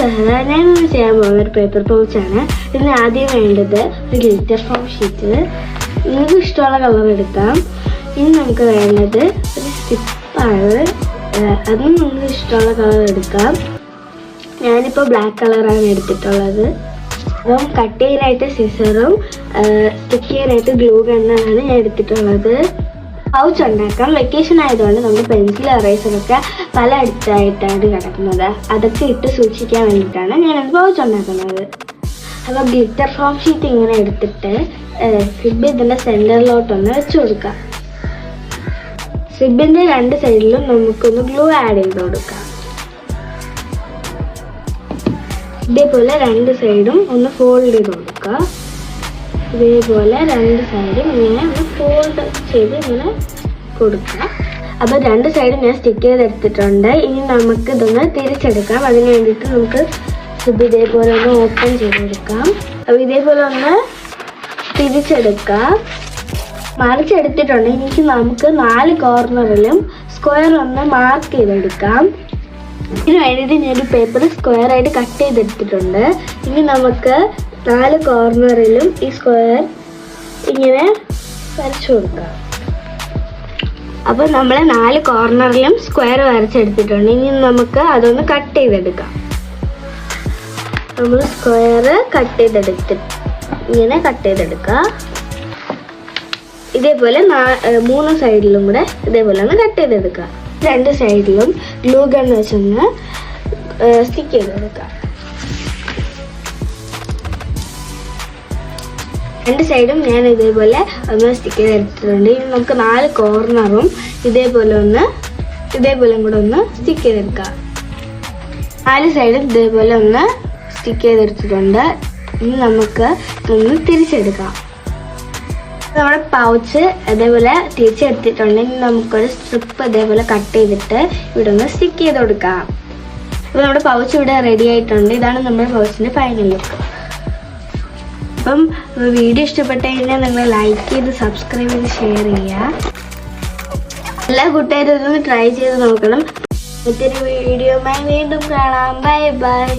സഹറ. ഞാനിന്ന് ചെയ്യാൻ പോകുന്ന ഒരു പേപ്പർ പൗച്ചാണ്. ഇതിന് ആദ്യം വേണ്ടത് ഒരു ഗ്ലിറ്റർ ഫോം ഷീറ്റ്. നിങ്ങൾക്ക് ഇഷ്ടമുള്ള കളർ എടുക്കാം. ഇനി നമുക്ക് വേണ്ടത് ഒരു സ്റ്റിപ്പാണ്. അതും നിങ്ങൾക്ക് ഇഷ്ടമുള്ള കളർ എടുക്കാം. ഞാനിപ്പോൾ ബ്ലാക്ക് കളറാണ് എടുത്തിട്ടുള്ളത്. അപ്പം കട്ട് ചെയ്യാനായിട്ട് സിസറും സ്റ്റിക്ക് ചെയ്യാനായിട്ട് ഗ്ലൂ ഗണ്ണാണ് ഞാൻ എടുത്തിട്ടുള്ളത്. പൗച്ച് ഉണ്ടാക്കാം. വെക്കേഷൻ ആയതുകൊണ്ട് നമ്മുടെ പെൻസിൽ എറേസറൊക്കെ പല അടുത്തായിട്ടാണ് കിടക്കുന്നത്. അതൊക്കെ ഇട്ട് സൂക്ഷിക്കാൻ വേണ്ടിയിട്ടാണ് ഞാനത് പൗച്ച് ഉണ്ടാക്കുന്നത്. അപ്പോൾ ഗ്ലിറ്റർ ഫോം ഷീറ്റ് ഇങ്ങനെ എടുത്തിട്ട് സിബ് ഇതിൻ്റെ സെൻറ്ററിലോട്ടൊന്ന് വെച്ച് കൊടുക്കാം. സിബിൻ്റെ രണ്ട് സൈഡിലും നമുക്കൊന്ന് ഗ്ലൂ ആഡ് ചെയ്ത് കൊടുക്കാം. ഇതേപോലെ രണ്ട് സൈഡും ഒന്ന് ഫോൾഡ് ചെയ്ത് കൊടുക്കുക. ഇതേപോലെ രണ്ട് സൈഡും ഇങ്ങനെ ഒന്ന് ഫോൾഡ് ചെയ്ത് ഇങ്ങനെ കൊടുക്കുക. അപ്പോൾ രണ്ട് സൈഡും ഞാൻ സ്റ്റിക്ക് ചെയ്തെടുത്തിട്ടുണ്ട്. ഇനി നമുക്ക് ഇതൊന്ന് തിരിച്ചെടുക്കാം. അതിന് വേണ്ടിയിട്ട് നമുക്ക് സിബ് ഇതേപോലെ ഒന്ന് ഓപ്പൺ ചെയ്തെടുക്കാം. അപ്പോൾ ഇതേപോലെ ഒന്ന് തിരിച്ചെടുക്കാം. മറിച്ചെടുത്തിട്ടുണ്ട്. എനിക്ക് നമുക്ക് 4 കോർണറിലും സ്ക്വയർ ഒന്ന് മാർക്ക് ചെയ്തെടുക്കാം. ഇതിന് വേണ്ടിയിട്ട് ഞാനൊരു പേപ്പർ സ്ക്വയർ ആയിട്ട് കട്ട് ചെയ്തെടുത്തിട്ടുണ്ട്. ഇനി നമുക്ക് 4 കോർണറിലും ഈ സ്ക്വയർ ഇങ്ങനെ വരച്ചു കൊടുക്കാം. അപ്പോൾ നമ്മൾ 4 കോർണറിലും സ്ക്വയർ വരച്ചെടുത്തിട്ടുണ്ട്. ഇനി നമുക്ക് അതൊന്ന് കട്ട് ചെയ്തെടുക്കാം. നമ്മൾ സ്ക്വയർ ഇങ്ങനെ കട്ട് ചെയ്തെടുക്കുക. ഇതേപോലെ 3 സൈഡിലും കൂടെ ഇതേപോലെ ഒന്ന് കട്ട് ചെയ്തെടുക്കുക. രണ്ട് സൈഡിലും ഗ്ലൂ ഗൺ വെച്ചൊന്ന് സ്റ്റിക്ക് ചെയ്തെടുക്കുക. രണ്ട് സൈഡും ഞാൻ ഇതേപോലെ ഒന്ന് സ്റ്റിക്ക് ചെയ്തെടുത്തിട്ടുണ്ട്. ഇനി നമുക്ക് 4 കോർണറും ഇതേപോലെ കൂടെ ഒന്ന് സ്റ്റിക്ക് ചെയ്തെടുക്കുക. 4 സൈഡും ഇതേപോലെ ഒന്ന് സ്റ്റിക്ക് ചെയ്തെടുത്തിട്ടുണ്ട്. ഇനി നമുക്ക് ഒന്ന് തിരിച്ചെടുക്കാം. നമ്മുടെ പൗച്ച് ഇതേപോലെ തിരിച്ചെടുത്തിട്ടുണ്ട്. ഇനി നമുക്കൊരു സ്ട്രിപ്പ് ഇതേപോലെ കട്ട് ചെയ്തിട്ട് ഇവിടെ ഒന്ന് സ്റ്റിക്ക് ചെയ്ത് കൊടുക്കാം. അപ്പോൾ നമ്മുടെ പൗച്ച് ഇവിടെ റെഡി ആയിട്ടുണ്ട്. ഇതാണ് നമ്മുടെ പൗച്ചിൻ്റെ ഫൈനൽ ലുക്ക്. അപ്പം വീഡിയോ ഇഷ്ടപ്പെട്ട് കഴിഞ്ഞാൽ നിങ്ങൾ ലൈക്ക് ചെയ്ത് സബ്സ്ക്രൈബ് ചെയ്ത് ഷെയർ ചെയ്യുക. എല്ലാ കൂട്ടുകാരും ഇതൊന്ന് ട്രൈ ചെയ്ത് നോക്കണം. മറ്റൊരു വീഡിയോയുമായി വീണ്ടും കാണാം. Bye bye.